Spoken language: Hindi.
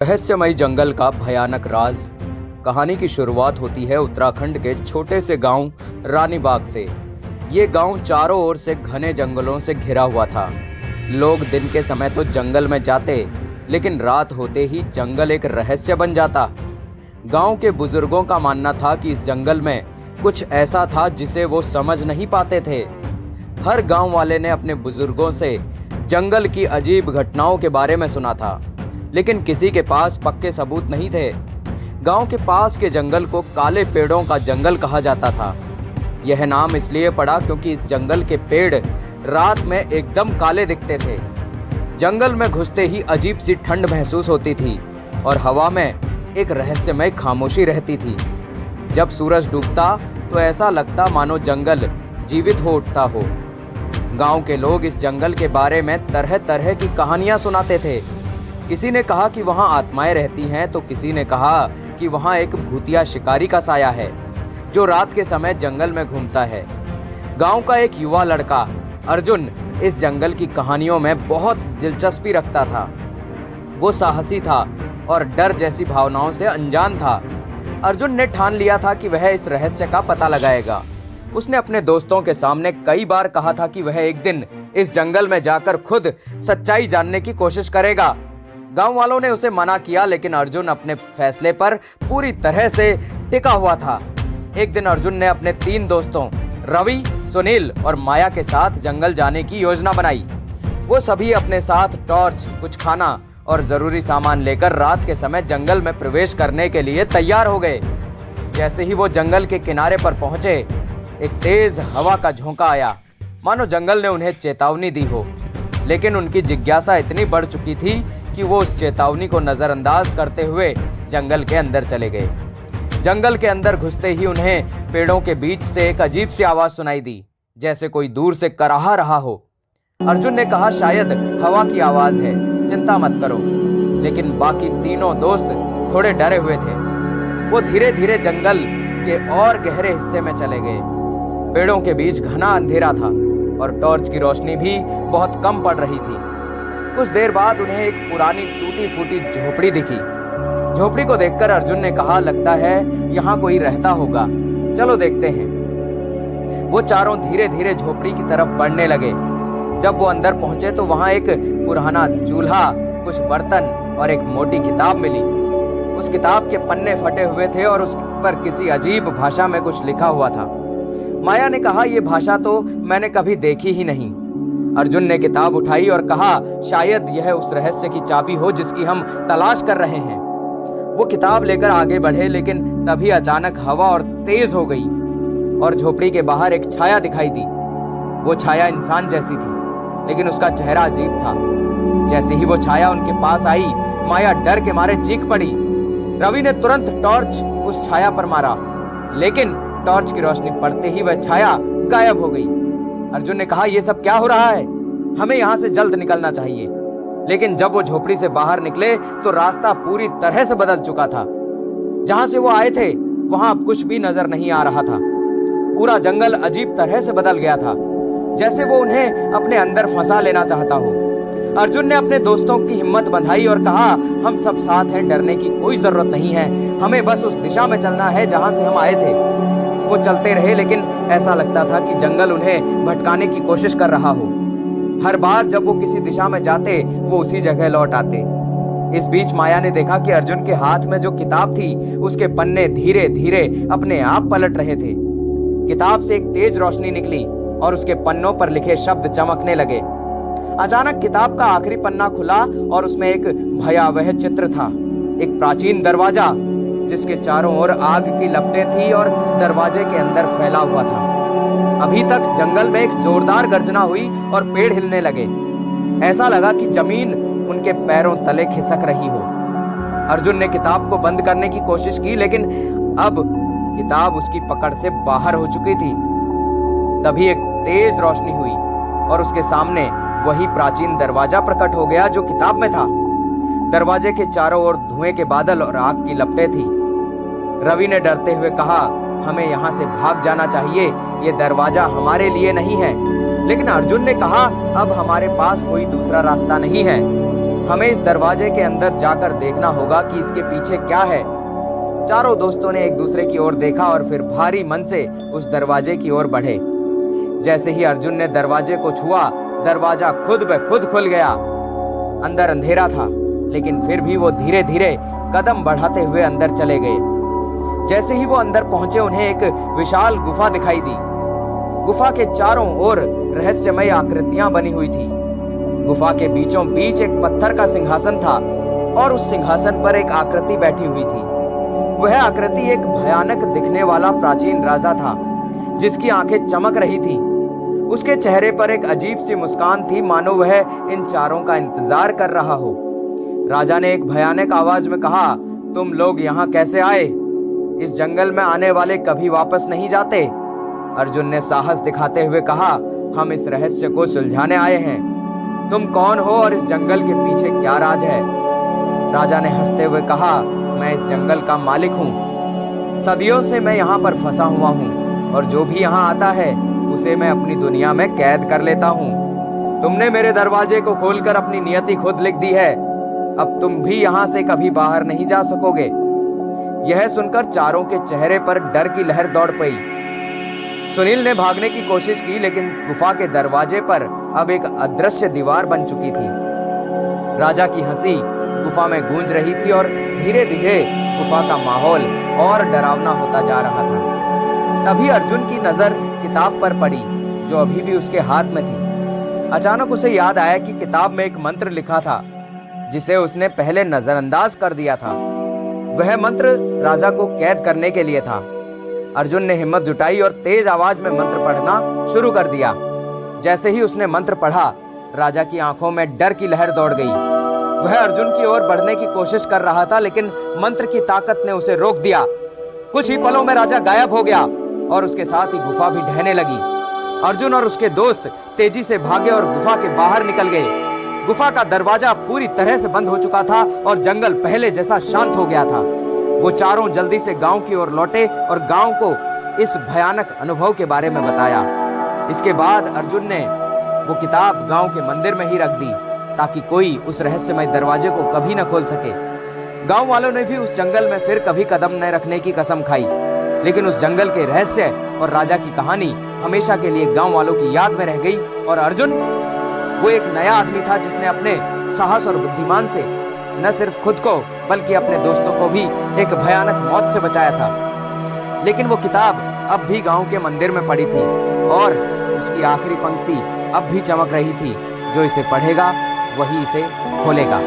रहस्यमयी जंगल का भयानक राज। कहानी की शुरुआत होती है उत्तराखंड के छोटे से गांव रानीबाग से। ये गांव चारों ओर से घने जंगलों से घिरा हुआ था। लोग दिन के समय तो जंगल में जाते, लेकिन रात होते ही जंगल एक रहस्य बन जाता। गांव के बुजुर्गों का मानना था कि इस जंगल में कुछ ऐसा था जिसे वो समझ नहीं पाते थे। हर गांव वाले ने अपने बुजुर्गों से जंगल की अजीब घटनाओं के बारे में सुना था, लेकिन किसी के पास पक्के सबूत नहीं थे। गांव के पास के जंगल को काले पेड़ों का जंगल कहा जाता था। यह नाम इसलिए पड़ा क्योंकि इस जंगल के पेड़ रात में एकदम काले दिखते थे। जंगल में घुसते ही अजीब सी ठंड महसूस होती थी और हवा में एक रहस्यमय खामोशी रहती थी। जब सूरज डूबता तो ऐसा लगता मानो जंगल जीवित हो उठता हो। गांव के लोग इस जंगल के बारे में तरह तरह की कहानियां सुनाते थे। किसी ने कहा कि वहां आत्माएं रहती हैं, तो किसी ने कहा कि वहां एक भूतिया शिकारी का साया है जो रात के समय जंगल में घूमता है। गांव का एक युवा लड़का अर्जुन इस जंगल की कहानियों में बहुत दिलचस्पी रखता था। वो साहसी था और डर जैसी भावनाओं से अनजान था। अर्जुन ने ठान लिया था कि वह इस रहस्य का पता लगाएगा। उसने अपने दोस्तों के सामने कई बार कहा था कि वह एक दिन इस जंगल में जाकर खुद सच्चाई जानने की कोशिश करेगा। गांव वालों ने उसे मना किया, लेकिन अर्जुन अपने फैसले पर पूरी तरह से टिका हुआ था। एक दिन अर्जुन ने अपने 3 दोस्तों रवि, सुनील और माया के साथ जंगल जाने की योजना बनाई। वो सभी अपने साथ टॉर्च, कुछ खाना और जरूरी सामान लेकर रात के समय जंगल में प्रवेश करने के लिए तैयार हो गए। जैसे ही वो जंगल के किनारे पर पहुंचे, एक तेज हवा का झोंका आया, मानो जंगल ने उन्हें चेतावनी दी हो। लेकिन उनकी जिज्ञासा इतनी बढ़ चुकी थी कि वो उस चेतावनी को नजरअंदाज करते हुए जंगल के अंदर चले गए। जंगल के अंदर घुसते ही उन्हें पेड़ों के बीच से एक अजीब सी आवाज सुनाई दी, जैसे कोई दूर से कराह रहा हो। अर्जुन ने कहा, शायद हवा की आवाज है, चिंता मत करो। लेकिन बाकी तीनों दोस्त थोड़े डरे हुए थे। वो धीरे धीरे जंगल के और गहरे हिस्से में चले गए। पेड़ों के बीच घना अंधेरा था और टॉर्च की रोशनी भी बहुत कम पड़ रही थी। कुछ देर बाद उन्हें एक पुरानी टूटी फूटी झोपड़ी दिखी। झोपड़ी को देखकर अर्जुन ने कहा, लगता है यहाँ कोई रहता होगा, चलो देखते हैं। वो चारों धीरे धीरे झोपड़ी की तरफ बढ़ने लगे। जब वो अंदर पहुंचे तो वहां एक पुराना चूल्हा, कुछ बर्तन और एक मोटी किताब मिली। उस किताब के पन्ने फटे हुए थे और उस पर किसी अजीब भाषा में कुछ लिखा हुआ था। माया ने कहा, यह भाषा तो मैंने कभी देखी ही नहीं। अर्जुन ने किताब उठाई और कहा, शायद यह उस रहस्य की चाबी हो जिसकी हम तलाश कर रहे हैं। वो किताब लेकर आगे बढ़े, लेकिन तभी अचानक हवा और तेज हो गई और झोपड़ी के बाहर एक छाया दिखाई दी। वो छाया इंसान जैसी थी, लेकिन उसका चेहरा अजीब था। जैसे ही वो छाया उनके पास आई, माया डर के मारे चीख पड़ी। रवि ने तुरंत टॉर्च उस छाया पर मारा, लेकिन टॉर्च की रोशनी पड़ते ही वह छाया गायब हो गई। अर्जुन ने कहा, यह सब क्या हो रहा है? हमें यहाँ से जल्द निकलना चाहिए। लेकिन जब वो झोपड़ी से बाहर निकले तो रास्ता पूरी तरह से बदल चुका था। जहां से वो आए थे वहां अब कुछ भी नजर नहीं आ रहा था। पूरा जंगल अजीब तरह से बदल गया था, जैसे वो उन्हें अपने अंदर फंसा लेना चाहता हो। अर्जुन ने अपने दोस्तों की हिम्मत बंधाई और कहा, हम सब साथ हैं, डरने की कोई जरूरत नहीं है। हमें बस उस दिशा में चलना है जहां से हम आए थे। वो चलते रहे, लेकिन ऐसा लगता था कि जंगल उन्हें भटकाने की कोशिश कर रहा हो। हर बार जब वो किसी दिशा में जाते, वो उसी जगह लौट आते। इस बीच माया ने देखा कि अर्जुन के हाथ में जो किताब थी, उसके पन्ने धीरे धीरे अपने आप पलट रहे थे। किताब से एक तेज रोशनी निकली और उसके पन्नों पर लिखे शब्द चमकने लगे। अचानक किताब का आखिरी पन्ना खुला और उसमें एक भयावह चित्र था। एक प्राचीन दरवाजा जिसके चारों ओर आग की लपटें थी और दरवाजे के अंदर फैला हुआ था। अभी तक जंगल में एक जोरदार गर्जना हुई और पेड़ हिलने लगे। ऐसा लगा कि जमीन उनके पैरों तले खिसक रही हो। अर्जुन ने किताब को बंद करने की कोशिश की, लेकिन अब किताब उसकी पकड़ से बाहर हो चुकी थी। तभी एक तेज रोशनी हुई और उसके सामने वही प्राचीन दरवाजा प्रकट हो गया जो किताब में था। दरवाजे के चारों ओर धुएं के बादल और आग की लपटें थी। रवि ने डरते हुए कहा, हमें यहाँ से भाग जाना चाहिए, ये दरवाजा हमारे लिए नहीं है। लेकिन अर्जुन ने कहा, अब हमारे पास कोई दूसरा रास्ता नहीं है। हमें इस दरवाजे के अंदर जाकर देखना होगा कि इसके पीछे क्या है। चारों दोस्तों ने एक दूसरे की ओर देखा और फिर भारी मन से उस दरवाजे की ओर बढ़े। जैसे ही अर्जुन ने दरवाजे को छुआ, दरवाजा खुद ब खुद खुल गया। अंदर अंधेरा था, लेकिन फिर भी वो धीरे धीरे कदम बढ़ाते हुए अंदर चले गए। जैसे ही वो अंदर पहुंचे, उन्हें एक विशाल गुफा दिखाई दी। गुफा के चारों ओर रहस्यमय आकृतियां बनी हुई थी। गुफा के बीचों बीच एक पत्थर का सिंहासन था और उस सिंहासन पर एक आकृति बैठी हुई थी। वह आकृति एक भयानक दिखने वाला प्राचीन राजा था, जिसकी आंखें चमक रही थी। उसके चेहरे पर एक अजीब सी मुस्कान थी, मानो वह इन चारों का इंतजार कर रहा हो। राजा ने एक भयानक आवाज में कहा, तुम लोग यहाँ कैसे आए? इस जंगल में आने वाले कभी वापस नहीं जाते। अर्जुन ने साहस दिखाते हुए कहा, हम इस रहस्य को सुलझाने आए हैं। तुम कौन हो और इस जंगल के पीछे क्या राज है? राजा ने हंसते हुए कहा, मैं इस जंगल का मालिक हूँ। सदियों से मैं यहाँ पर फंसा हुआ हूँ और जो भी यहाँ आता है उसे मैं अपनी दुनिया में कैद कर लेता हूँ। तुमने मेरे दरवाजे को खोलकर अपनी नियति खुद लिख दी है। अब तुम भी यहाँ से कभी बाहर नहीं जा सकोगे। यह सुनकर चारों के चेहरे पर डर की लहर दौड़ पई। सुनील ने भागने की कोशिश की, लेकिन गुफा के दरवाजे पर अब एक अदृश्य दीवार बन चुकी थी। राजा की हंसी गुफा में गूंज रही थी और धीरे धीरे गुफा का माहौल और डरावना होता जा रहा था। तभी अर्जुन की नजर किताब पर पड़ी, जो अभी भी उसके हाथ में थी। अचानक उसे याद आया कि किताब में एक मंत्र लिखा था, जिसे उसने पहले नजरअंदाज कर दिया था। वह मंत्र राजा को कैद करने के लिए था। अर्जुन ने हिम्मत जुटाई और तेज आवाज में मंत्र पढ़ना शुरू कर दिया। जैसे ही उसने मंत्र पढ़ा, राजा की आंखों में डर की लहर दौड़ गई। वह अर्जुन की ओर बढ़ने की कोशिश कर रहा था, लेकिन मंत्र की ताकत ने उसे रोक दिया। कुछ ही पलों में राजा गायब हो गया और उसके साथ ही गुफा भी ढहने लगी। अर्जुन और उसके दोस्त तेजी से भागे और गुफा के बाहर निकल गए। गुफा का दरवाजा पूरी तरह से बंद हो चुका था और जंगल पहले जैसा शांत हो गया था। वो चारों जल्दी से गांव की ओर लौटे और गांव को इस भयानक अनुभव के बारे में बताया। इसके बाद अर्जुन ने वो किताब गांव के मंदिर में ही रख दी, ताकि कोई उस रहस्यमय दरवाजे को कभी न खोल सके। गांव वालों ने भी उस जंगल में फिर कभी कदम न रखने की कसम खाई। लेकिन उस जंगल के रहस्य और राजा की कहानी हमेशा के लिए गांव वालों की याद में रह गई। और अर्जुन वो एक नया आदमी था, जिसने अपने साहस और बुद्धिमान से न सिर्फ खुद को बल्कि अपने दोस्तों को भी एक भयानक मौत से बचाया था। लेकिन वो किताब अब भी गांव के मंदिर में पड़ी थी और उसकी आखिरी पंक्ति अब भी चमक रही थी, जो इसे पढ़ेगा वही इसे खोलेगा।